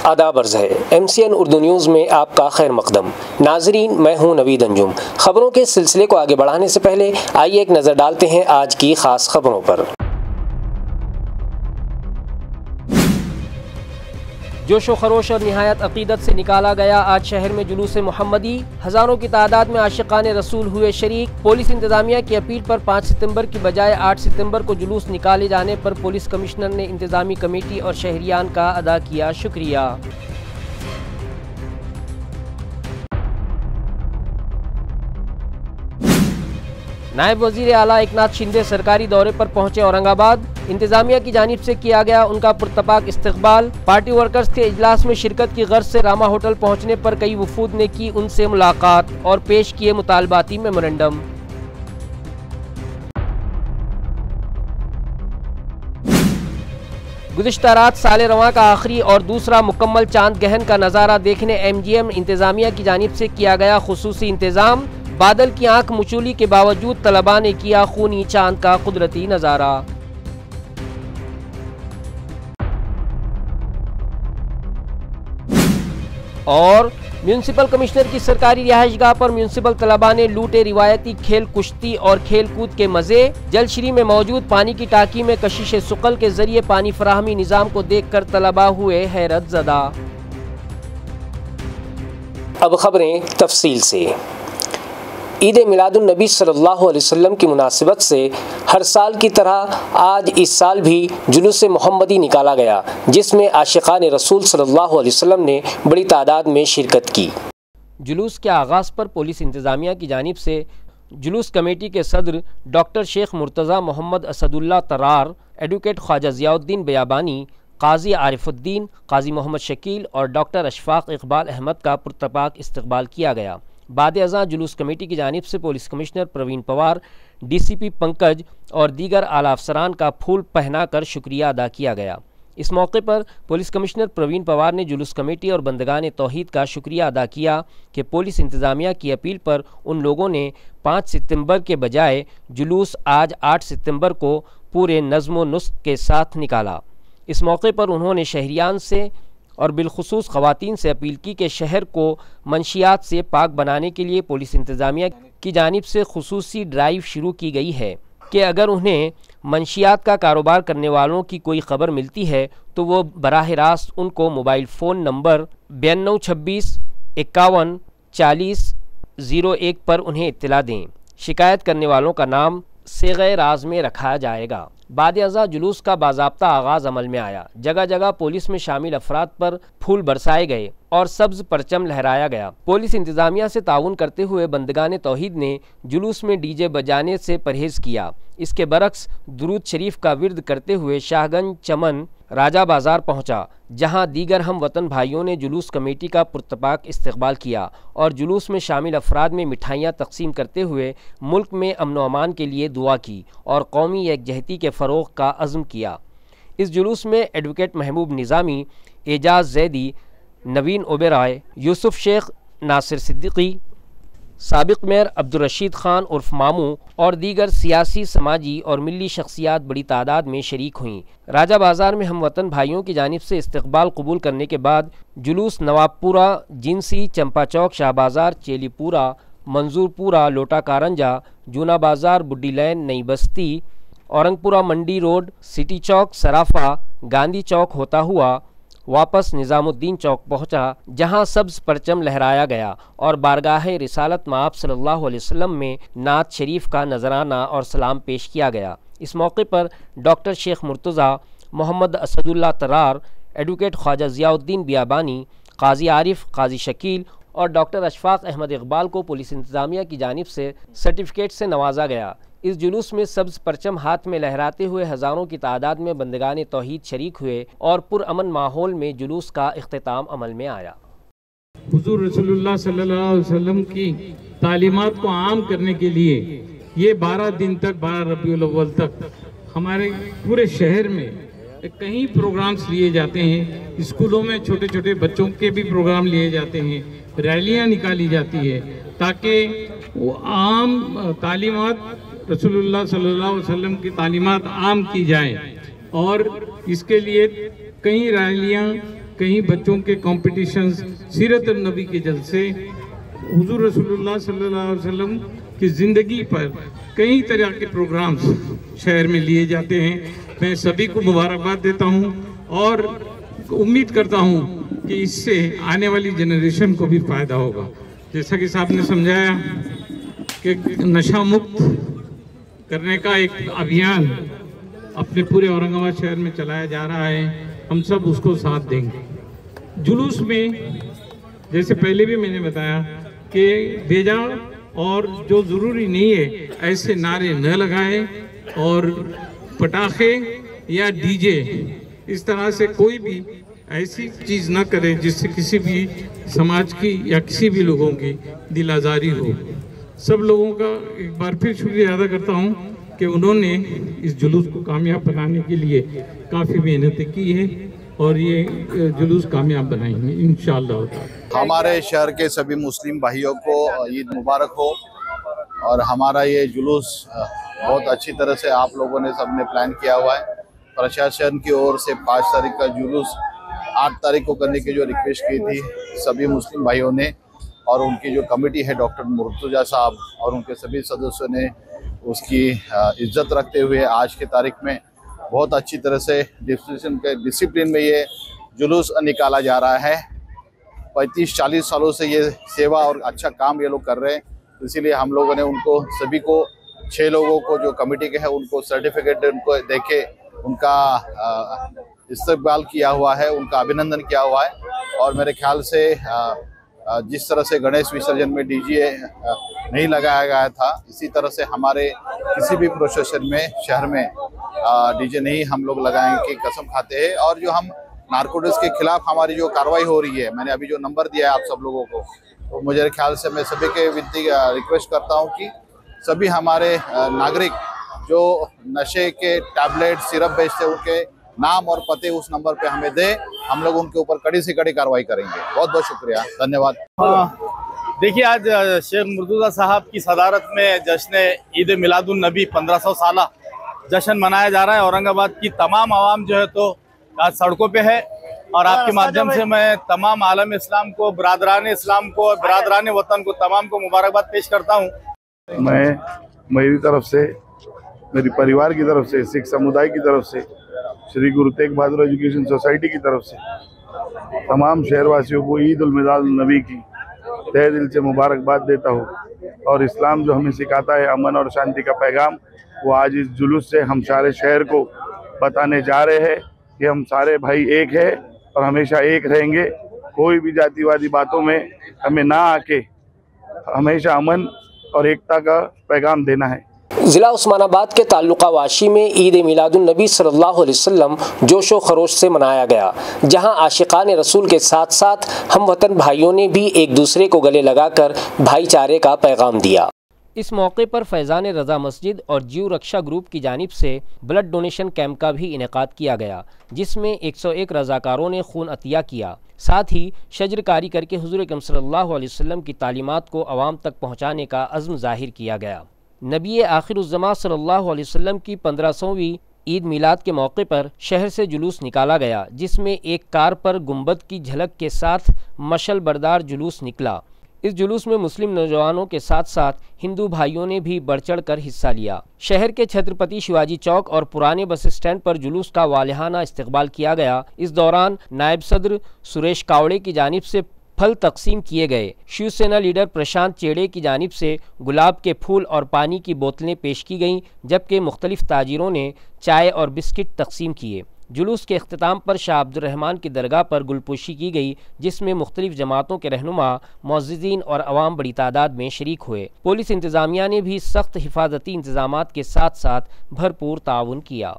आदाब अर्ज़ है। MCN उर्दू न्यूज़ में आपका खैर मकदम। नाजरीन, मैं हूं नवीद अंजुम। खबरों के सिलसिले को आगे बढ़ाने से पहले आइए एक नज़र डालते हैं आज की खास खबरों पर। जोशो खरोश और निहायत अकीदत से निकाला गया आज शहर में जुलूस मोहम्मदी। हज़ारों की तादाद में आशिकाने रसूल हुए शरीक। पुलिस इंतजामिया की अपील पर 5 सितंबर की बजाय 8 सितंबर को जुलूस निकाले जाने पर पुलिस कमिश्नर ने इंतजामी कमेटी और शहरियान का अदा किया शुक्रिया। नायब वजीर आला एकनाथ शिंदे सरकारी दौरे पर पहुंचे औरंगाबाद। इंतजामिया की जानिब से किया गया उनका पुरतपाक इस्तकबाल। पार्टी वर्कर्स के इजलास में शिरकत की गर्ज से रामा होटल पहुंचने पर कई वफूद ने की उनसे मुलाकात और पेश किए मुतालबाती मेमोरेंडम। गुज़िश्ता रात साल रवां का आखिरी और दूसरा मुकम्मल चांद गहन का नज़ारा देखने MGM इंतजामिया की जानिब से किया गया खुसूसी इंतज़ाम। बादल की आंख मुचूली के बावजूद तलबा ने किया खूनी चांद का कुदरती नज़ारा। और म्यूनसिपल कमिश्नर की सरकारी रिहाइशगाह पर म्यूनसिपल तलबा ने लूटे रिवायती खेल कुश्ती और खेल कूद के मजे। जलश्री में मौजूद पानी की टाकी में कशिश सुकल के जरिए पानी फराहमी निज़ाम को देखकर तलबा हुए हैरत ज़दा। अब खबरें तफसील से। ईद मिलादुन नबी सल्लल्लाहु अलैहि वसल्लम की मुनासिबत से हर साल की तरह आज इस साल भी जुलूस मोहम्मदी निकाला गया, जिसमें आशिकाने रसूल सल्लल्लाहु अलैहि वसल्लम ने बड़ी तादाद में शिरकत की। जुलूस के आगाज़ पर पुलिस इंतज़ामिया की जानिब से जुलूस कमेटी के सदर डॉक्टर शेख मुर्तज़ा मोहम्मद असदुल्ला तरार, एडवोकेट ख्वाजा ज़ियाउद्दीन बयाबानी, काजी आरिफुद्दीन, काजी मोहम्मद शकील और डॉक्टर अशफाक इकबाल अहमद का पुरतपाक इस्तकबाल किया गया। बाद अज़ां जुलूस कमेटी की जानिब से police commissioner Praveen Pawar, DCP Pankaj और दीगर आला अफसरान का फूल पहनाकर शुक्रिया अदा किया गया। इस मौके पर पुलिस कमिश्नर प्रवीण पवार ने जुलूस कमेटी और बंदगान तौहीद का शुक्रिया अदा किया कि पुलिस इंतज़ामिया की अपील पर उन लोगों ने 5 सितंबर के बजाय जुलूस आज 8 सितंबर को पूरे नज़्म व नुस्ख के साथ निकाला। इस मौके पर उन्होंने शहरियान से और बिलखुसूस ख़वातीन से अपील की कि शहर को मंशियात से पाक बनाने के लिए पुलिस इंतज़ामिया की जानिब से खुसूसी ड्राइव शुरू की गई है कि अगर उन्हें मंशियात का कारोबार करने वालों की कोई ख़बर मिलती है तो वो बराह रास्त उनको मोबाइल फ़ोन नंबर 9226 51 40 01 पर उन्हें इत्तला दें। शिकायत करने वालों का नाम सेग़े राज में रखा जाएगा। बाद अज़ा जुलूस का बाज़ाब्ता आगाज़ अमल में आया। जगह जगह पुलिस में शामिल अफराद पर फूल बरसाए गए और सब्ज़ परचम लहराया गया। पुलिस इंतज़ामिया से ताउन करते हुए बंदगान तौहीद ने जुलूस में DJ बजाने से परहेज़ किया। इसके बरक्स दुरूद शरीफ का विर्द करते हुए शाहगंज चमन राजा बाज़ार पहुँचा, जहाँ दीगर हम वतन भाइयों ने जुलूस कमेटी का पुरतपाक इस्तकबाल किया और जुलूस में शामिल अफराद में मिठाइयाँ तकसीम करते हुए मुल्क में अमन व अमान के लिए दुआ की और कौमी यकजहती के फ़रोग़ का अज़्म किया। इस जुलूस में एडवोकेट महबूब निज़ामी, एजाज़ ज़ैदी, नवीन ओबेराय, यूसुफ शेख, नासिर सिद्दीकी, साबिक़ मेयर अब्दुल रशीद ख़ान उर्फ मामू और दीगर सियासी, समाजी और मिली शख्सियात बड़ी तादाद में शरीक हुईं। राजा बाज़ार में हम वतन भाइयों की जानिब से इस्तकबाल कबूल करने के बाद जुलूस नवाबपुरा, जिनसी, चंपा चौक, शाह बाज़ार, चेलीपुरा, मंजूरपुरा, लोटा कारंजा, जूना बाज़ार, बुड्डी लैन, नई बस्ती, औरंगपुरा, मंडी रोड, सिटी चौक, सराफा, गांधी चौक होता हुआ वापस निज़ामुद्दीन चौक पहुंचा, जहां सब्ज़ परचम लहराया गया और बारगाह रिसालत माब सल्लल्लाहु अलैहि वसल्लम में नात शरीफ का नजराना और सलाम पेश किया गया। इस मौके पर डॉक्टर शेख मुर्तज़ा मोहम्मद असदुल्ला तरार, एडवोकेट ख्वाजा ज़ियाउद्दीन बियाबानी, काजी आरिफ, काजी शकील और डॉक्टर अशफाक अहमद इकबाल को पुलिस इंतज़ामिया की जानिब से सर्टिफिकेट से नवाजा गया। इस जुलूस में सब्ज़ परचम हाथ में लहराते हुए हज़ारों की तादाद में बंदगान तौहीद शरीक हुए और पुरअमन माहौल में जुलूस का इख्तिताम अमल में आया। हुज़ूर रसूलुल्लाह सल्लल्लाहु अलैहि वसल्लम की तालीमात को आम करने के लिए ये 12 दिन तक, 12 रबीउल अव्वल तक हमारे पूरे शहर में कई प्रोग्राम्स लिए जाते हैं। स्कूलों में छोटे छोटे बच्चों के भी प्रोग्राम लिए जाते हैं, रैलियां निकाली जाती है ताकि वो आम तालीमात रसूलुल्लाह सल्लल्लाहु अलैहि वसल्लम की तालीमात आम की जाए। और इसके लिए कई रैलियां कहीं बच्चों के कॉम्पिटिशन्स, सीरत नबी के जलसे, हुजूर रसूलुल्लाह सल्लल्लाहु अलैहि वसल्लम की ज़िंदगी पर कई तरह के प्रोग्राम्स शहर में लिए जाते हैं। मैं सभी को मुबारकबाद देता हूं और उम्मीद करता हूं कि इससे आने वाली जनरेशन को भी फ़ायदा होगा। जैसा कि साहब ने समझाया कि नशा मुक्त करने का एक अभियान अपने पूरे औरंगाबाद शहर में चलाया जा रहा है, हम सब उसको साथ देंगे। जुलूस में जैसे पहले भी मैंने बताया कि बेजा और जो ज़रूरी नहीं है ऐसे नारे न लगाएं और पटाखे या डीजे इस तरह से कोई भी ऐसी चीज़ न करे जिससे किसी भी समाज की या किसी भी लोगों की दिल आज़ारी हो। सब लोगों का एक बार फिर शुक्रिया अदा करता हूँ कि उन्होंने इस जुलूस को कामयाब बनाने के लिए काफ़ी मेहनतें की है और ये जुलूस कामयाब बनाएंगे इंशाअल्लाह। हमारे शहर के सभी मुस्लिम भाइयों को ईद मुबारक हो। और हमारा ये जुलूस बहुत अच्छी तरह से आप लोगों ने सबने प्लान किया हुआ है। प्रशासन की ओर से 5 तारीख का जुलूस 8 तारीख को करने की जो रिक्वेस्ट की थी सभी मुस्लिम भाइयों ने, और उनकी जो कमेटी है डॉक्टर मुर्तजा साहब और उनके सभी सदस्यों ने उसकी इज्जत रखते हुए आज की तारीख में बहुत अच्छी तरह से डिसिप्लिन में ये जुलूस निकाला जा रहा है। 35-40 सालों से ये सेवा और अच्छा काम ये लोग कर रहे हैं, इसीलिए हम लोगों ने उनको सभी को 6 लोगों को जो कमेटी के हैं उनको सर्टिफिकेट उनको देके उनका इस्तकबाल किया हुआ है, उनका अभिनंदन किया हुआ है। और मेरे ख्याल से जिस तरह से गणेश विसर्जन में डीजे नहीं लगाया गया था, इसी तरह से हमारे किसी भी प्रोसेशन में शहर में डीजे नहीं हम लोग लगाएंगे की कसम खाते हैं। और जो हम नारकोटिक्स के खिलाफ हमारी जो कार्रवाई हो रही है, मैंने अभी जो नंबर दिया है आप सब लोगों को, तो मुझे ख्याल से मैं सभी के विनती रिक्वेस्ट करता हूँ कि सभी हमारे नागरिक जो नशे के टैबलेट सिरप बेचते हैं उनके नाम और पते उस नंबर पे हमें दे, हम लोग उनके ऊपर कड़ी से कड़ी कार्रवाई करेंगे। बहुत बहुत शुक्रिया, धन्यवाद। देखिए, आज शेख मुर्तजा साहब की सदारत में जश्न ईद मिलादुन नबी 1500 साला जश्न मनाया जा रहा है। औरंगाबाद की तमाम आवाम जो है तो आज सड़कों पे है और आपके माध्यम से मैं तमाम आलम इस्लाम को, बरादरान इस्लाम को, बरादरान वतन को तमाम को मुबारकबाद पेश करता हूँ। मैं मेरी तरफ से, मेरी परिवार की तरफ से, सिख समुदाय की तरफ से, श्री गुरु तेग बहादुर एजुकेशन सोसाइटी की तरफ से तमाम शहरवासियों को ईद उल मिलाद नबी की तहे दिल से मुबारकबाद देता हूँ। और इस्लाम जो हमें सिखाता है अमन और शांति का पैगाम, वो आज इस जुलूस से हम सारे शहर को बताने जा रहे हैं कि हम सारे भाई एक है और हमेशा एक रहेंगे। कोई भी जातिवादी बातों में हमें ना आके हमेशा अमन और एकता का पैगाम देना है। ज़िला उस्मानाबाद के ताल्लुका वाशी में ईद मिलादुन नबी सल्लल्लाहु अलैहि वसल्लम जोश व खरोश से मनाया गया, जहां आशिकान रसूल के साथ साथ हम वतन भाइयों ने भी एक दूसरे को गले लगाकर भाईचारे का पैगाम दिया। इस मौके पर फैज़ान रज़ा मस्जिद और जीव रक्षा ग्रुप की जानिब से ब्लड डोनेशन कैंप का भी इनेकाद किया गया, जिसमें 101 रज़ाकारों ने खून अतिया किया। साथ ही शजरकारी करके हुज़ूर अकरम सल्लल्लाहु अलैहि वसल्लम की तालीमात को आवाम तक पहुँचाने का अज़्म ज़ाहिर किया गया। नबी आखिरुज़्ज़मा सल्लल्लाहु अलैहि वसल्लम की 1500वीं ईद मिलाद के मौके पर शहर से जुलूस निकाला गया, जिसमें एक कार पर गुंबद की झलक के साथ मशल बरदार जुलूस निकला। इस जुलूस में मुस्लिम नौजवानों के साथ साथ हिंदू भाइयों ने भी बढ़ चढ़ कर हिस्सा लिया। शहर के छत्रपति शिवाजी चौक और पुराने बस स्टैंड पर जुलूस का वालिहाना इस्तकबाल किया गया। इस दौरान नायब सदर सुरेश कावड़े की जानिब से फल तकसीम किए गए। शिवसेना लीडर प्रशांत चेड़े की जानिब से गुलाब के फूल और पानी की बोतलें पेश की गईं, जबकि मुख्तलिफ ताजिरों ने चाय और बिस्किट तकसीम किए। जुलूस के अख्तिताम पर शाह अब्दुर रहमान की दरगाह पर गुलपोशी की गई, जिसमें मुख्तलिफ जमातों के रहनुमा, मुअज़्ज़िज़ीन और अवाम बड़ी तादाद में शरीक हुए। पुलिस इंतज़ामिया ने भी सख्त हिफाजती इंतजामात के साथ साथ भरपूर ताउन किया।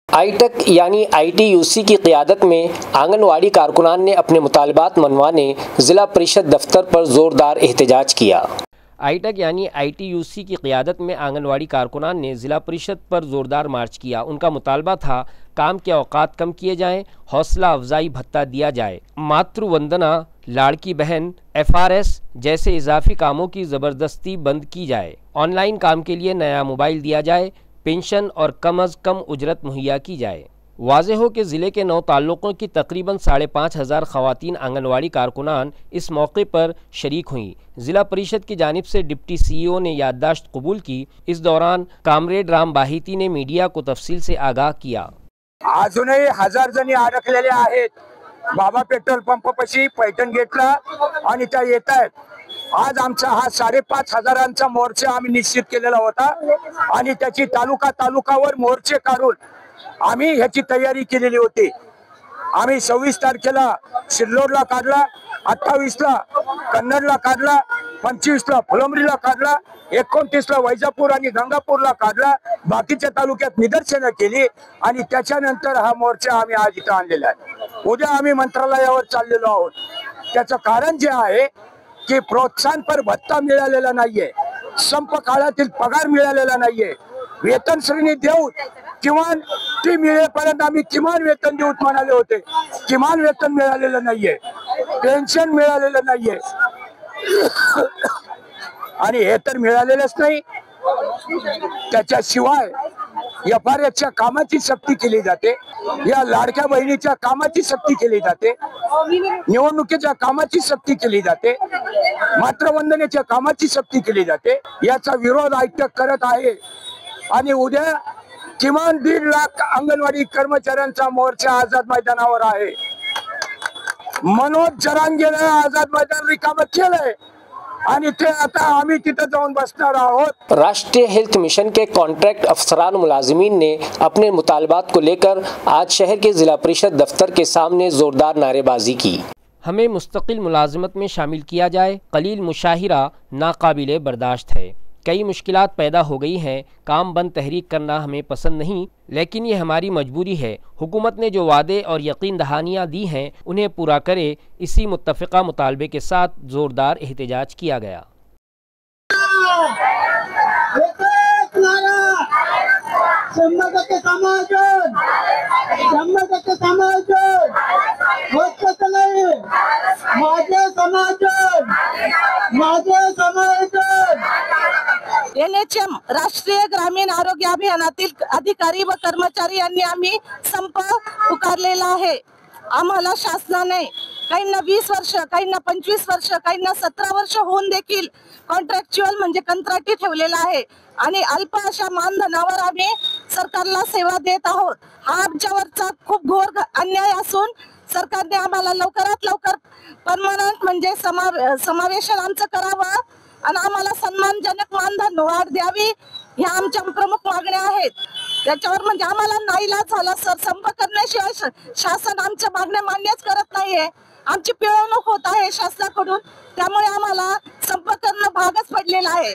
आईटेक यानी ITUC की क़ियादत में आंगनवाड़ी कारकुनान ने अपने मुतालबात मनवाने ज़िला परिषद दफ्तर पर ज़ोरदार एहतजाज किया। आईटेक यानी ITUC की क़ियादत में आंगनवाड़ी कारकुनान ने ज़िला परिषद पर ज़ोरदार मार्च किया। उनका मुतालबा था काम के औकात कम किए जाएं, हौसला अफजाई भत्ता दिया जाए, मातृ वंदना, लाड़की बहन, FRS जैसे इजाफी कामों की ज़बरदस्ती बंद की जाए, ऑनलाइन काम के लिए नया मोबाइल दिया जाए, पेंशन और कम अज़ कम उजरत मुहैया की जाए। वाज़ेह हो कि ज़िले के 9 ताल्लुक़ों की तकरीबन 5,500 ख़वातीन आंगनवाड़ी कारकुनान इस मौके पर शरीक हुईं। ज़िला परिषद की जानिब से डिप्टी CEO ने याददाश्त कबूल की। इस दौरान कामरेड राम बाहिती ने मीडिया को तफसील से आगाह किया। अजूनही 1000 जणी अडकलेल्या आहेत बाबा पेट्रोल पंपापाशी पैठण गेटला आणि त्या येत आहेत। आज आमचा हा 5,500 मोर्चा आम्ही निश्चित केलेला होता आणि त्याची तालुकावर मोर्चे काढून आम्ही ह्याची तयारी केलेली होती। आम्ही 26 तारखेला सिल्लोडला काढला, 28 ला कन्नडला काढला, 25 ला फुलंब्रीला काढला, 29 ला वैजापूर आणि गंगापूरला काढला, बाकीच्या तालुक्यात निदर्शनं केली आणि त्याच्यानंतर हा मोर्चा आम्ही आज इथं आणलेला आहे। उद्या आम्ही मंत्रालयावर चाललेलो आहोत। त्याचं कारण जे आहे की प्रोत्साहनपर भत्ता मिळालेला नाहीये, संप काळातील पगार मिळालेला नाहीये, वेतन श्रेणी देऊ किमान ती मिळेपर्यंत आम्ही किमान वेतन देऊत म्हणाले होते। किमान वेतन मिळालेलं नाहीये, पेन्शन मिळालेलं नाहीये आणि हे तर मिळालेलंच नाही। त्याच्याशिवाय FRSच्या कामाची सक्ती केली जाते, या लाडक्या बहिणीच्या कामाची सक्ती केली जाते, निवडणुकीच्या कामाची सक्ती केली जाते, मातृवंदनेच्या कामाची सक्ती केली जाते। याचा विरोध आयुक्त करत आहे आणि उद्या किमान 1.5 लाख अंगणवाडी कर्मचाऱ्यांचा मोर्चा आझाद मैदानावर आहे। मनोज जरांगेने आझाद मैदान रिकामं केलंय आणि ते आता आम्ही तिथे जाऊन बसणार आहोत। राष्ट्रीय हेल्थ मिशन के कॉन्ट्रैक्ट अफसरान मुलाजिमीन ने अपने मुतालबात को लेकर आज शहर के जिला परिषद दफ्तर के सामने जोरदार नारेबाजी की। हमें मुस्तकिल मुलाजमत में शामिल किया जाए, कलील मुशाहिरा नाकाबिले बर्दाश्त है। कई मुश्किलात पैदा हो गई हैं, काम बंद तहरीक करना हमें पसंद नहीं, लेकिन ये हमारी मजबूरी है। हुकूमत ने जो वादे और यकीन दहानियाँ दी हैं उन्हें पूरा करे। इसी मुत्तफ़िक़ा मुतालबे के साथ ज़ोरदार एहतजाज किया गया। NHM राष्ट्रीय ग्रामीण आरोग्य अभियानातील अधिकारी व कर्मचारी यांनी आम्ही संप पुकारलेला आहे। आम्हाला शासनाने काहींना 20 वर्ष, काहींना 25 वर्ष, काहींना 17 वर्ष होऊन देखील कॉन्ट्रॅक्च्युअल म्हणजे कंत्राटी ठेवलेला आहे आणि अल्प अशा मानधनावर आम्ही सरकारला सेवा देत आहोत। हा आमच्यावरचा खूप घोर अन्याय असून सरकारने आम्हाला लवकरात लवकर परमनंट म्हणजे समावेशन आमचं करावं आणि आम्हाला सन्मानजनक मानधन वाढ द्यावी, ह्या आमच्या प्रमुख मागण्या आहेत। त्याच्यावर म्हणजे आम्हाला नाईलाज झाला सर, संप करण्याशिवाय शासन आमच्या मागण्या मान्यच करत नाहीये। आमची पिळवणूक होत आहे शासनाकडून, त्यामुळे आम्हाला संप करणं भागच पडलेला आहे।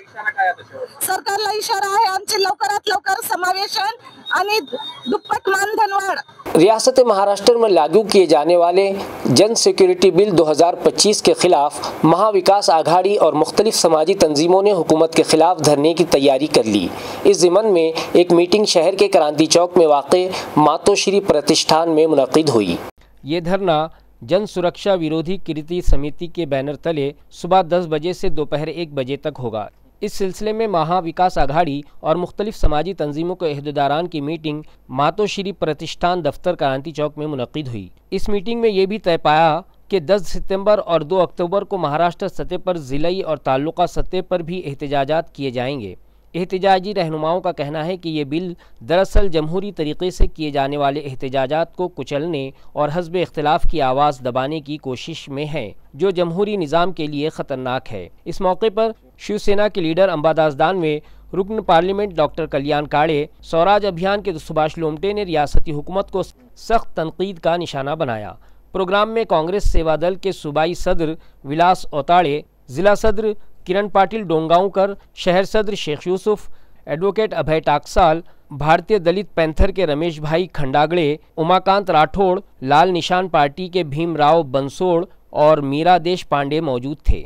सरकारला इशारा आहे आमचे लवकरात लवकर समावेशन आणि दुप्पट मानधन वाढ। रियासत महाराष्ट्र में लागू किए जाने वाले जन सिक्योरिटी बिल 2025 के खिलाफ महाविकास आघाड़ी और मुख्तलिफ समाजी तंजीमों ने हुकूमत के खिलाफ धरने की तैयारी कर ली। इस ज़िमन में एक मीटिंग शहर के क्रांति चौक में वाक़े मातोश्री प्रतिष्ठान में मुनक़िद हुई। ये धरना जन सुरक्षा विरोधी कृति समिति के बैनर तले सुबह 10 बजे से दोपहर 1 बजे तक होगा। इस सिलसिले में महाविकास आघाड़ी और मुख्तलिफ समाजी तंजीमों के अहदेदारान की मीटिंग मातोश्री प्रतिष्ठान दफ्तर क्रांति चौक में मुनक़िद हुई। इस मीटिंग में ये भी तय पाया कि 10 सितंबर और 2 अक्टूबर को महाराष्ट्र सतह पर ज़िलाई और ताल्लुका सतह पर भी एहतजाजात किए जाएंगे। एहतजाजी रहनुमाओं का कहना है कि ये बिल दरअसल जमहूरी तरीक़े से किए जाने वाले एहतजाजात को कुचलने और हज़्ब इख्तिलाफ़ की आवाज़ दबाने की कोशिश में है, जो जमहूरी निज़ाम के लिए ख़तरनाक है। इस मौके पर शिवसेना के लीडर अंबादास दानवे, रुकन पार्लियामेंट डॉक्टर कल्याण काड़े, स्वराज अभियान के सुभाष लोमटे ने रियासती हुकूमत को सख्त तनकीद का निशाना बनाया। प्रोग्राम में कांग्रेस सेवा दल के सूबाई सदर विलास औताड़े, ज़िला सदर किरण पाटिल डोंगांवकर, शहर सदर शेख यूसुफ, एडवोकेट अभय टाकसाल, भारतीय दलित पैंथर के रमेश भाई खंडागड़े, उमाकांत राठौड़, लाल निशान पार्टी के भीमराव बंसोड़ और मीरा देश पांडे मौजूद थे।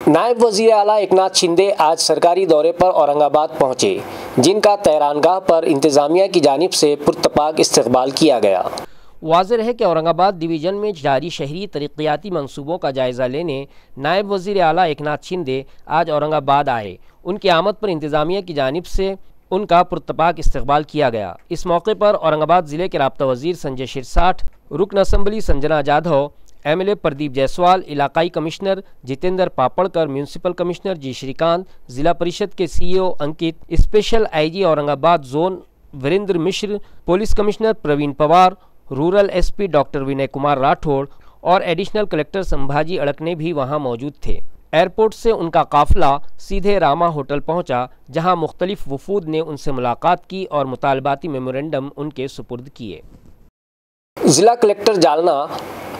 नायब वज़ीर आला एकनाथ शिंदे आज सरकारी दौरे पर औरंगाबाद पहुंचे, जिनका तैरानगाह पर इंतज़ामिया की जानिब से पुरतपाक इस्तकबाल किया गया। वाज़ेह है कि औरंगाबाद डिवीज़न में जारी शहरी तरक्याती मंसूबों का जायज़ा लेने नायब वज़ीर आला एकनाथ शिंदे आज औरंगाबाद आए। उनकी आमद पर इंतज़ामिया की जानिब से उनका पुरतपाक इस्तकबाल किया गया। इस मौके पर औरंगाबाद ज़िले के राब्ता वज़ीर संजय शिरसाठ, रुकन असम्बली संजना जाधव, MLA प्रदीप जायसवाल, इलाकाई commissioner Jitendra Papadkar, municipal commissioner ji Shrikant, Zilla Parishad के CEO Ankit, special IG Aurangabad zone Virendra Mishra, police commissioner Praveen Pawar, rural SP doctor Vinay Kumar Rathod और एडिशनल कलेक्टर संभाजी अड़कने भी वहां मौजूद थे। एयरपोर्ट से उनका काफिला सीधे रामा होटल पहुंचा, जहां मुख्तलिफ वफूद ने उनसे मुलाकात की और मुतालबाती मेमोरेंडम उनके सुपुर्द किए। जिला कलेक्टर जालना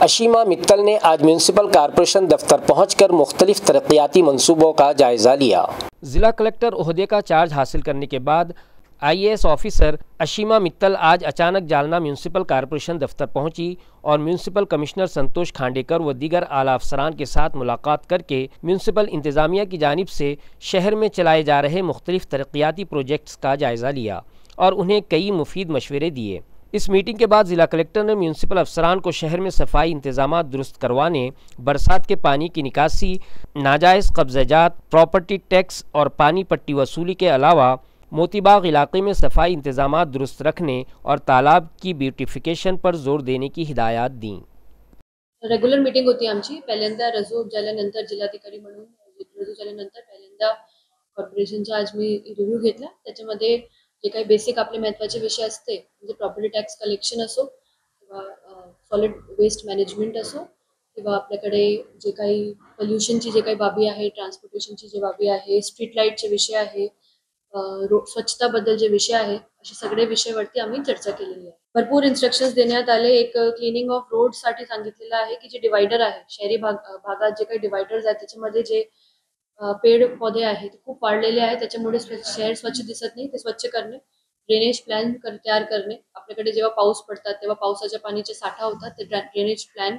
अशीमा मित्तल ने आज म्यूनसिपल कॉरपोरेशन दफ्तर पहुंचकर मुख्तलिफ तरक्याती मंसूबों का जायजा लिया। जिला कलेक्टर ओहदे का चार्ज हासिल करने के बाद IAS ऑफिसर अशीमा मित्तल आज अचानक जालना म्यूनसिपल कॉरपोरेशन दफ्तर पहुंची और म्यूनसिपल कमिश्नर संतोष खांडेकर व दीगर आला अफसरान के साथ मुलाकात करके म्यूनसिपल इंतज़ामिया की जानिब से शहर में चलाए जा रहे मुख्तलिफ तरक्याती प्रोजेक्ट्स का जायज़ा लिया और उन्हें कई मुफीद मशवरे दिए। इस मीटिंग के बाद ज़िला कलेक्टर ने म्यूनसिपल अफसरान को शहर में सफाई इंतजाम दुरुस्त करवाने, बरसात के पानी की निकासी, नाजायज़ कब्ज़ाजात, प्रॉपर्टी टैक्स और पानी पट्टी वसूली के अलावा मोतीबाग इलाके में सफाई इंतजाम दुरुस्त रखने और तालाब की ब्यूटिफिकेशन पर जोर देने की हिदायत दी। रेग्युलर मीटिंग होती आमची। पहिल्यांदा रजू झाल्यानंतर जिल्हाधिकारी म्हणून रजू झाल्यानंतर पहिल्यांदा कॉर्पोरेशनचा आज मी रिव्ह्यू घेतला। त्याच्यामध्ये जे काही बेसिक आपले महत्त्वाचे विषय असते, म्हणजे प्रॉपर्टी टॅक्स कलेक्शन असो किंवा सॉलिड वेस्ट मॅनेजमेंट असो किंवा आपल्याकडे जे काही पोल्युशनची जे काही बाबी आहे, ट्रान्सपोर्टेशनची जे बाबी आहे, स्ट्रीट लाईटचे विषय आहे, स्वच्छताबद्दल जे विषय आहे, असे सगळे विषयावरती आम्ही चर्चा केलेली आहे। भरपूर इन्स्ट्रक्शन्स देण्यात आले। एक क्लिनिंग ऑफ रोडसाठी सांगितलेलं आहे की जे डिवायडर आहे, शहरी भागात जे काही डिवायडर्स आहेत त्याच्यामध्ये जे पेड़ पौधे आहेत ते खूप वाढलेले आहेत, त्याच्यामुळे शहर स्वच्छ दिसत नाही, ते स्वच्छ करणे, ड्रेनेज प्लॅन तयार करणे। आपल्याकडे जेव्हा पाऊस पडतात तेव्हा पावसाच्या पाण्याचे साठा होतात, ते ड्रेनेज प्लॅन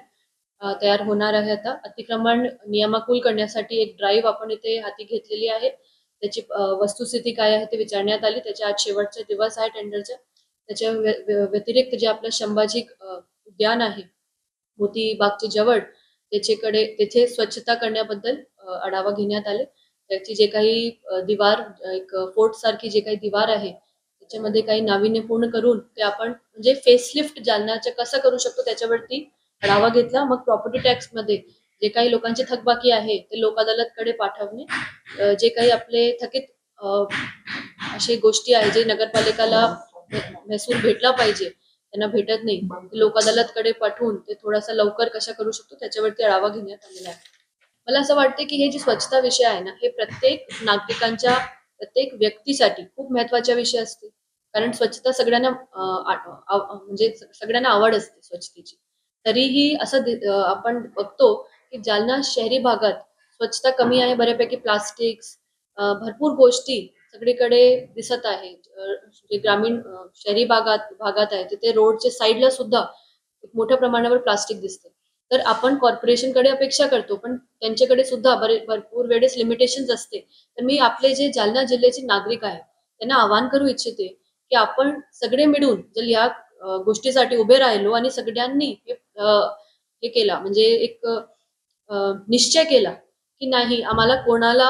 तयार होणार आहे। आता अतिक्रमण नियमाकुल करण्यासाठी एक ड्राईव्ह आपण इथे हाती घेतलेली आहे। त्याची वस्तुस्थिती काय आहे ते विचारण्यात आली। त्याच्या आज शेवटचा दिवस आहे टेंडरचा। त्याच्या व्यतिरिक्त जे आपलं संभाजी उद्यान आहे मोतीबागच्या जवळ, तेथे स्वच्छता करण्याबद्दल आढावा घेण्यात आले। त्याची जे काही दिवार, एक फोर्ट सारखी जे काही दिवार आहे त्याच्यामध्ये काही नाविन्यपूर्ण करून ते आपण म्हणजे फेसलिफ्ट जालन्याचं कसं करू शकतो त्याच्यावरती आढावा घेतला। मग प्रॉपर्टी टॅक्स मध्ये जे काही लोकांचे थकबाकी आहे ते लोक अदालतकडे पाठवणे, जे काही आपले थकीत असे गोष्टी आहे जे नगरपालिकाला महसूल भेटला पाहिजे त्यांना भेटत नाही, लोक अदालतकडे पाठवून ते थोडासा लवकर कशा करू शकतो त्याच्यावरती आढावा घेण्यात आलेला आहे। मला असं वाटते की हे जे स्वच्छता विषय आहे ना, हे प्रत्येक नागरिकांच्या, प्रत्येक व्यक्तीसाठी खूप महत्त्वाचा विषय असते। कारण स्वच्छता सगळ्यांना म्हणजे सगळ्यांना आवड असते स्वच्छतेची। तरीही असं आपण बघतो की जालना शहरी भागात स्वच्छता कमी आहे बऱ्यापैकी। प्लास्टिक्स, भरपूर गोष्टी सगळीकडे दिसत आहे। जे ग्रामीण शहरी भागात आहे तिथे रोडच्या साईडला सुद्धा मोठ्या प्रमाणावर प्लास्टिक दिसते। तर आपण कॉर्पोरेशनकडे अपेक्षा करतो, पण त्यांच्याकडे सुद्धा भरपूर वेळेस लिमिटेशन्स असते। तर मी आपले जे जालना जिल्ह्याचे नागरिक आहे त्यांना आवाहन करू इच्छिते की आपण सगळे मिळून जर या गोष्टीसाठी उभे राहिलो आणि सगळ्यांनी हे केला, म्हणजे एक निश्चय केला की नाही आम्हाला कोणाला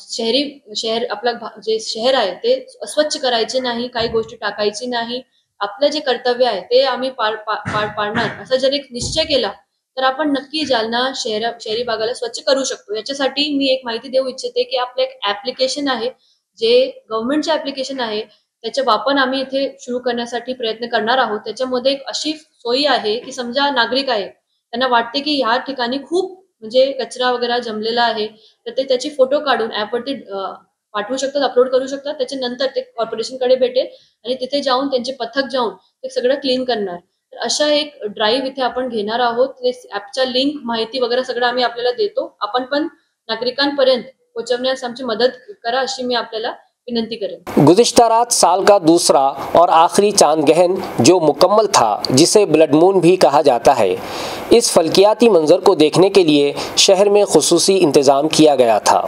शहर आपला जे शहर आहे ते अस्वच्छ करायचे नाही, काही गोष्टी टाकायची नाही, आपलं जे कर्तव्य आहे ते आम्ही पाळणार, असा जर एक निश्चय केला तर आपण नक्की जालना शहरी भागाला स्वच्छ करू शकतो। याच्यासाठी मी एक माहिती देऊ इच्छिते की आपलं एक ऍप्लिकेशन आहे, जे गव्हर्नमेंटचे ऍप्लिकेशन आहे, त्याचा वापर आम्ही इथे सुरू करण्यासाठी प्रयत्न करणार आहोत। त्याच्यामध्ये एक अशी सोयी आहे की समजा नागरिक आहे त्यांना वाटते की ह्या ठिकाणी खूप म्हणजे कचरा वगैरे जमलेला आहे, तर ते त्याची फोटो काढून ऍपवरती पाठवू शकतात, अपलोड करू शकतात। त्याच्यानंतर ते कॉर्पोरेशनकडे भेटेल आणि तिथे जाऊन त्यांचे पथक जाऊन ते सगळं क्लीन करणार। तर अशा एक ड्राईव्ह इथे आपण घेणार आहोत। ते ऍपच्या लिंक, माहिती वगैरे सगळं आम्ही आपल्याला देतो। आपण पण नागरिकांपर्यंत पोहोचवण्यास आमची मदत करा अशी मी आपल्याला विनंती करें। गुज़िश्ता रात साल का दूसरा और आखिरी चांद गहन जो मुकम्मल था, जिसे ब्लड मून भी कहा जाता है, इस फल्कियाती मंजर को देखने के लिए शहर में खुसूसी इंतज़ाम किया गया था।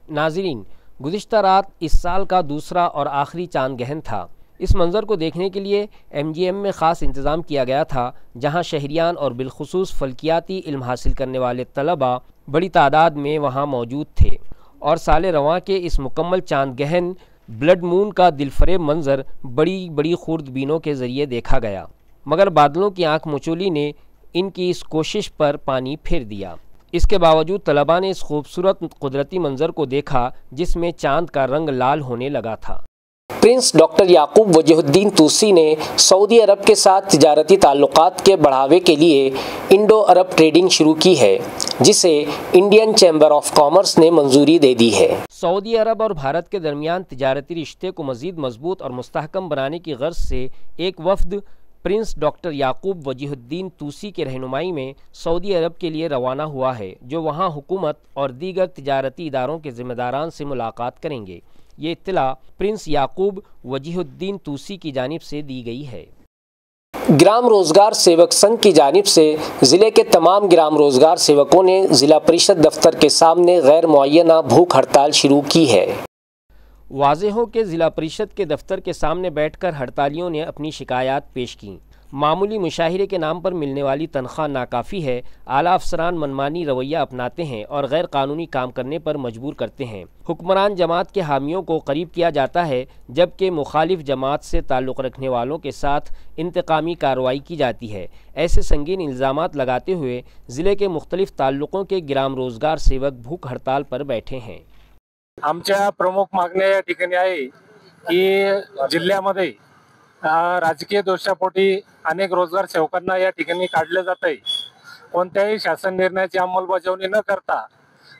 नाज़रीन, गुज़िश्ता रात इस साल का दूसरा और आखिरी चांद गहन था। इस मंजर को देखने के लिए MGM में ख़ास इंतज़ाम किया गया था, जहाँ शहरियान और बिलखुसूस फल्कियाती इल्म हासिल करने वाले तलबा बड़ी तादाद में वहाँ मौजूद थे और साल रवां के इस मुकम्मल चांद गहन ब्लड मून का दिलफरेब मंजर बड़ी बड़ी खुर्दबीनों के ज़रिए देखा गया, मगर बादलों की आंख मचोली ने इनकी इस कोशिश पर पानी फेर दिया। इसके बावजूद तलबा ने इस खूबसूरत कुदरती मंजर को देखा जिसमें चांद का रंग लाल होने लगा था। प्रिंस डॉक्टर याकूब वजीहुद्दीन तूसी ने सऊदी अरब के साथ तिजारती ताल्लुकात के बढ़ावे के लिए इंडो अरब ट्रेडिंग शुरू की है, जिसे इंडियन चैम्बर ऑफ कॉमर्स ने मंजूरी दे दी है। सऊदी अरब और भारत के दरमियान तिजारती रिश्ते को मज़ीद मजबूत और मुस्तहकम बनाने की गर्ज से एक वफ्द प्रिंस डॉक्टर याकूब वजीहुद्दीन तूसी के रहनुमाई में सऊदी अरब के लिए रवाना हुआ है, जो वहाँ हुकूमत और दीगर तिजारती इदारों के ज़िम्मेदारान से मुलाकात करेंगे। ये इत्तला प्रिंस याकूब वजीहुद्दीन तूसी की जानिब से दी गई है। ग्राम रोजगार सेवक संघ की जानिब से ज़िले के तमाम ग्राम रोजगार सेवकों ने ज़िला परिषद दफ्तर के सामने गैर मुअय्यना भूख हड़ताल शुरू की है। वाज़ेह हो के ज़िला परिषद के दफ्तर के सामने बैठकर हड़तालियों ने अपनी शिकायत पेश की। मामूली मुशाहिरे के नाम पर मिलने वाली तनख्वाह नाकाफ़ी है, आला अफसरान मनमानी रवैया अपनाते हैं और गैर कानूनी काम करने पर मजबूर करते हैं। हुक्मरान जमात के हामियों को करीब किया जाता है, जबकि मुखालिफ जमात से ताल्लुक़ रखने वालों के साथ इंतकामी कार्रवाई की जाती है। ऐसे संगीन इल्ज़ामात लगाते हुए ज़िले के मुख्तलिफ ताल्लुक़ों के ग्राम रोजगार सेवक भूख हड़ताल पर बैठे हैं। आमच्या प्रमुख मागण्या या ठिकाणी आहे की जिल्ह्यामध्ये राजकीय दोषापोटी अनेक रोजगार सेवकांना या ठिकाणी काढले जात आहे। कोणत्याही शासन निर्णयाची अंमलबजावणी न करता,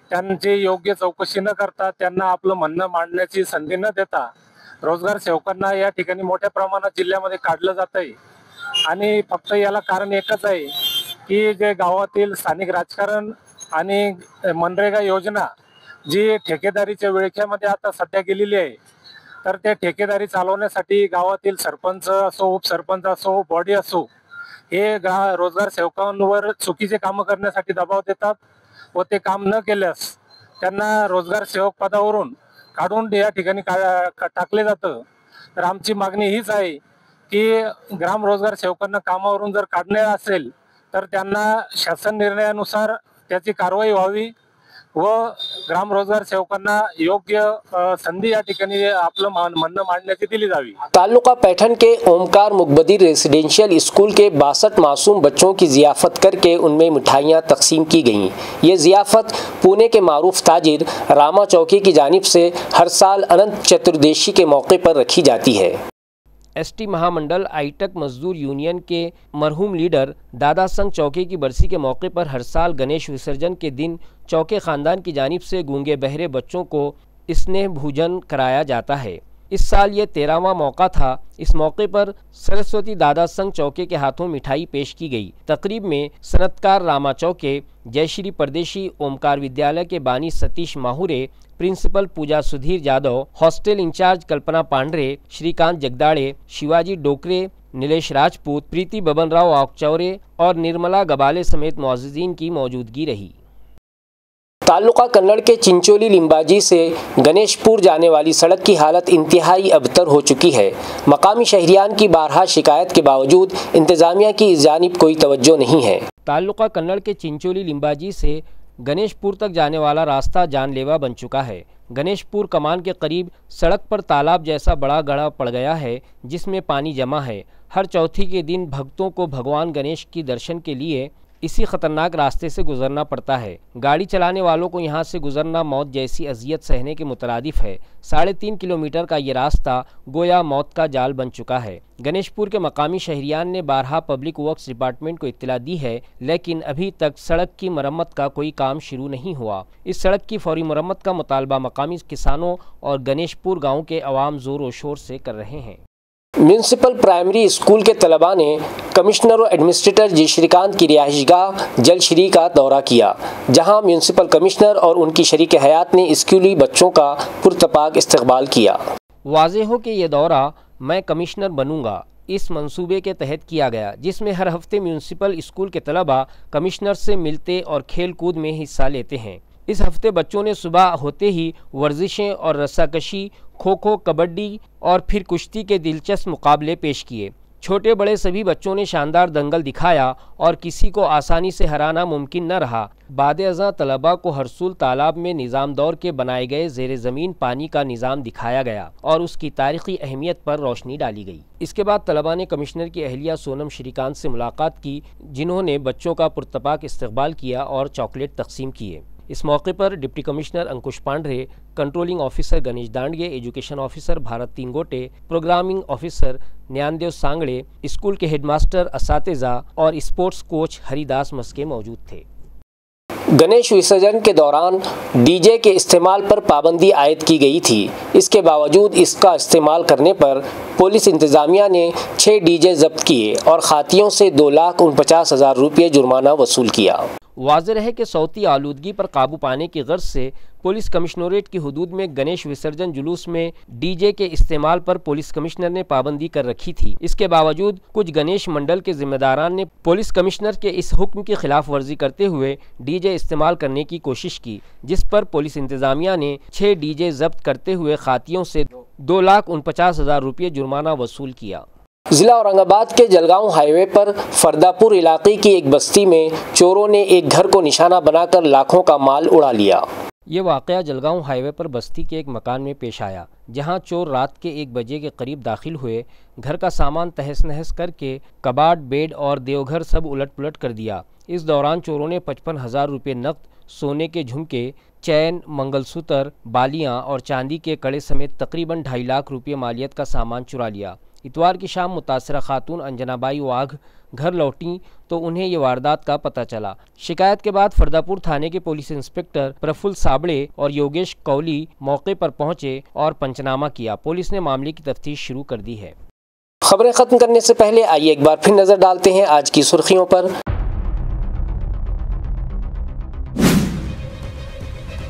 त्यांची योग्य चौकशी न करता, त्यांना आपलं म्हणणं मांडण्याची संधी न देता रोजगार सेवकांना या ठिकाणी मोठ्या प्रमाणात जिल्ह्यामध्ये काढलं जात आहे। आणि फक्त याला कारण एकच आहे की जे गावातील स्थानिक राजकारण आणि मनरेगा योजना जी ठेकेदारीच्या विळख्यामध्ये आता सध्या गेलेली आहे, तर त्या ठेकेदारी चालवण्यासाठी गावातील सरपंच असो, उपसरपंच असो, बॉडी असो, हे रोजगार सेवकांवर चुकीचे कामं करण्यासाठी दबाव देतात व ते काम न केल्यास त्यांना रोजगार सेवक पदावरून काढून या ठिकाणी टाकले जातं। तर आमची मागणी हीच आहे की ग्राम रोजगार सेवकांना कामावरून जर काढणे असेल तर त्यांना शासन निर्णयानुसार त्याची कारवाई व्हावी व ग्राम रोजगार सेवकांना योग्य संधि या ठिकाणी आपलं म्हणणं मांडण्याची दिली जावी। तालुका पैठन के ओमकार मुकबदीर रेसिडेंशियल स्कूल के 62 मासूम बच्चों की जियाफत करके उनमें मिठाइयाँ तकसीम की गईं। ये जियाफत पुणे के मारूफ ताजिर रामा चौकी की जानिब से हर साल अनंत चतुर्दशी के मौके पर रखी जाती है। एसटी महामंडल आईटक मजदूर यूनियन के मरहूम लीडर दादा संघ चौके की बरसी के मौके पर हर साल गणेश विसर्जन के दिन चौके ख़ानदान की जानिब से गूंगे बहरे बच्चों को स्नेह भोजन कराया जाता है। इस साल ये 13वां मौका था। इस मौके पर सरस्वती दादा संघ चौके के हाथों मिठाई पेश की गई। तकरीब में सनतकार रामा चौके, जयश्री परदेशी ओमकार विद्यालय के बानी सतीश माहुरे, प्रिंसिपल पूजा सुधीर जादव, हॉस्टल इंचार्ज कल्पना पांडरे, श्रीकांत जगदाड़े, शिवाजी डोकरे, नीलेश राजपूत, प्रीति बबनराव आकचौरे और निर्मला गबाले समेत मौजूदीन की मौजूदगी रही। तालुका कन्नड़ के चिंचोली लिंबाजी से गणेशपुर जाने वाली सड़क की हालत इंतहाई अबतर हो चुकी है। मकामी शहरियान की बारहा शिकायत के बावजूद इंतज़ामिया की इस जानिब कोई तवज्जो नहीं है। तालुका कन्नड़ के चिंचोली लिंबाजी से गणेशपुर तक जाने वाला रास्ता जानलेवा बन चुका है। गणेशपुर कमान के करीब सड़क पर तालाब जैसा बड़ा गड्ढा पड़ गया है, जिसमें पानी जमा है। हर चौथी के दिन भक्तों को भगवान गणेश की दर्शन के लिए इसी खतरनाक रास्ते से गुजरना पड़ता है। गाड़ी चलाने वालों को यहाँ से गुजरना मौत जैसी अजियत सहने के मुतरादिफ है। 3.5 किलोमीटर का ये रास्ता गोया मौत का जाल बन चुका है। गणेशपुर के मकामी शहरियान ने बारहा पब्लिक वर्क्स डिपार्टमेंट को इत्तला दी है, लेकिन अभी तक सड़क की मरम्मत का कोई काम शुरू नहीं हुआ। इस सड़क की फौरी मरम्मत का मुतालबा मकामी किसानों और गणेशपुर गाँव के अवाम जोर व शोर से कर रहे हैं। म्यूनसिपल प्राइमरी स्कूल के तलबा ने कमिश्नर और एडमिनिस्ट्रेटर जी श्रीकांत की रिहाइशगाह जलश्री का दौरा किया, जहां म्यूनसिपल कमिश्नर और उनकी शरीक हयात ने स्कूली बच्चों का पुरतपाक इस्तकबाल किया। वाज़ेह हो कि ये दौरा मैं कमिश्नर बनूंगा इस मंसूबे के तहत किया गया, जिसमें हर हफ्ते म्यूनसिपल स्कूल के तलबा कमिश्नर से मिलते और खेल कूद में हिस्सा लेते हैं। इस हफ्ते बच्चों ने सुबह होते ही वर्जिशें और रस्साकशी, खो खो, कबड्डी और फिर कुश्ती के दिलचस्प मुकाबले पेश किए। छोटे बड़े सभी बच्चों ने शानदार दंगल दिखाया और किसी को आसानी से हराना मुमकिन न रहा। बाद-ए-अज़ां तलबा को हरसूल तालाब में निज़ाम दौर के बनाए गए ज़ेरे ज़मीन पानी का निज़ाम दिखाया गया और उसकी तारीख़ी अहमियत पर रोशनी डाली गई। इसके बाद तलबा ने कमिश्नर की अहलिया सोनम श्रीकांत से मुलाकात की, जिन्होंने बच्चों का पुरतपाक इस्तकबाल किया और चॉकलेट तकसीम किए। इस मौके पर deputy commissioner Ankush Pandre, controlling officer Ganesh Dandge, education officer Bharat Teengote, programming officer Dnyandev Sangade, school के हेडमास्टर, असातिज़ा और स्पोर्ट्स कोच हरिदास मस्के मौजूद थे। गणेश विसर्जन के दौरान डीजे के इस्तेमाल पर पाबंदी आयद की गई थी। इसके बावजूद इसका इस्तेमाल करने पर पुलिस इंतजामिया ने 6 डीजे जब्त किए और खातियों से 2,49,000 रुपये जुर्माना वसूल किया। वाज़ेह है कि सौती आलूदगी पर काबू पाने की गर्ज से पुलिस कमिश्नरेट की हुदूद में गणेश विसर्जन जुलूस में डीजे के इस्तेमाल पर पुलिस कमिश्नर ने पाबंदी कर रखी थी। इसके बावजूद कुछ गणेश मंडल के जिम्मेदारान ने पुलिस कमिश्नर के इस हुक्म की खिलाफ वर्जी करते हुए डीजे इस्तेमाल करने की कोशिश की, जिस पर पुलिस इंतजामिया ने 6 डीजे जब्त करते हुए खातियों से 2,49,000 रुपये जुर्माना वसूल किया। जिला औरंगाबाद के जलगांव हाईवे पर फरदापुर इलाके की एक बस्ती में चोरों ने एक घर को निशाना बनाकर लाखों का माल उड़ा लिया। ये वाक़या जलगांव हाईवे पर बस्ती के एक मकान में पेश आया, जहां चोर रात के 1 बजे के करीब दाखिल हुए, घर का सामान तहस नहस करके कबाड़, बेड और देवघर सब उलट पुलट कर दिया। इस दौरान चोरों ने 55,000 रुपये नकद, सोने के झुमके, चैन, मंगलसूत्र, बालियां और चांदी के कड़े समेत तकरीबन 2.5 लाख रुपये मालियत का सामान चुरा लिया। इतवार की शाम मुतासरा खातून अंजनाबाई वाघ घर लौटी तो उन्हें ये वारदात का पता चला। शिकायत के बाद फरदापुर थाने के पुलिस इंस्पेक्टर प्रफुल्ल साबड़े और योगेश कौली मौके पर पहुंचे और पंचनामा किया। पुलिस ने मामले की तफ्तीश शुरू कर दी है। खबरें खत्म करने से पहले आइए एक बार फिर नजर डालते हैं आज की सुर्खियों पर।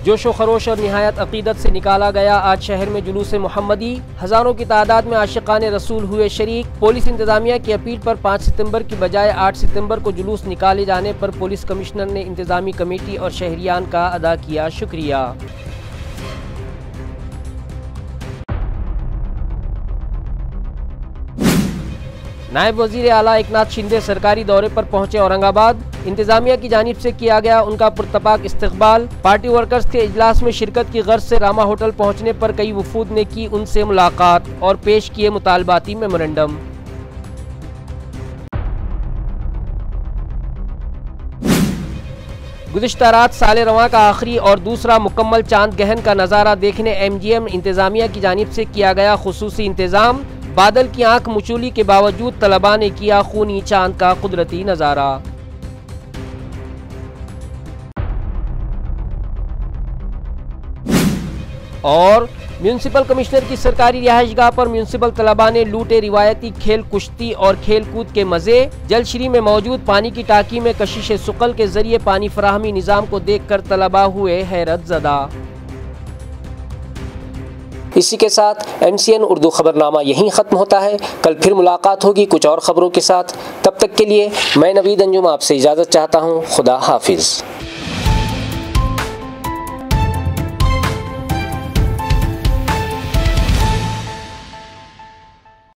जोशो खरोश और निहायत अकीदत से निकाला गया आज शहर में जुलूस मोहम्मदी। हज़ारों की तादाद में आशिकाने रसूल हुए शरीक। पुलिस इंतजामिया की अपील पर 5 सितंबर की बजाय 8 सितंबर को जुलूस निकाले जाने पर पुलिस कमिश्नर ने इंतजामी कमेटी और शहरियान का अदा किया शुक्रिया। नायब वजीर आला एकनाथ शिंदे सरकारी दौरे पर पहुंचे औरंगाबाद। इंतजामिया की जानिब से किया गया उनका पुरतपाक इस्तकबाल। पार्टी वर्कर्स के इजलास में शिरकत की गर्ज से रामा होटल पहुंचने पर कई वफूद ने की उनसे मुलाकात और पेश किए मुतालबाती मेमोरेंडम। गुज़िश्ता रात साले रवां का आखिरी और दूसरा मुकम्मल चांद गहन का नज़ारा देखने MGM इंतजामिया की जानिब से किया गया खुसूसी इंतजाम। बादल की आंख मुचूली के बावजूद तलबा ने किया खूनी चांद का कुदरती नज़ारा। और म्यूनसिपल कमिश्नर की सरकारी रिहाइशगाह पर म्यूनसिपल तलबा ने लूटे रिवायती खेल कुश्ती और खेल कूद के मजे। जलश्री में मौजूद पानी की टाकी में कशिश सुकल के जरिए पानी फराहमी निज़ाम को देखकर तलबा हुए हैरत ज़दा। इसी के साथ MCN उर्दू खबरनामा यहीं ख़त्म होता है। कल फिर मुलाकात होगी कुछ और ख़बरों के साथ। तब तक के लिए मैं नवीद अंजुम आपसे इजाज़त चाहता हूँ। खुदा हाफिज़।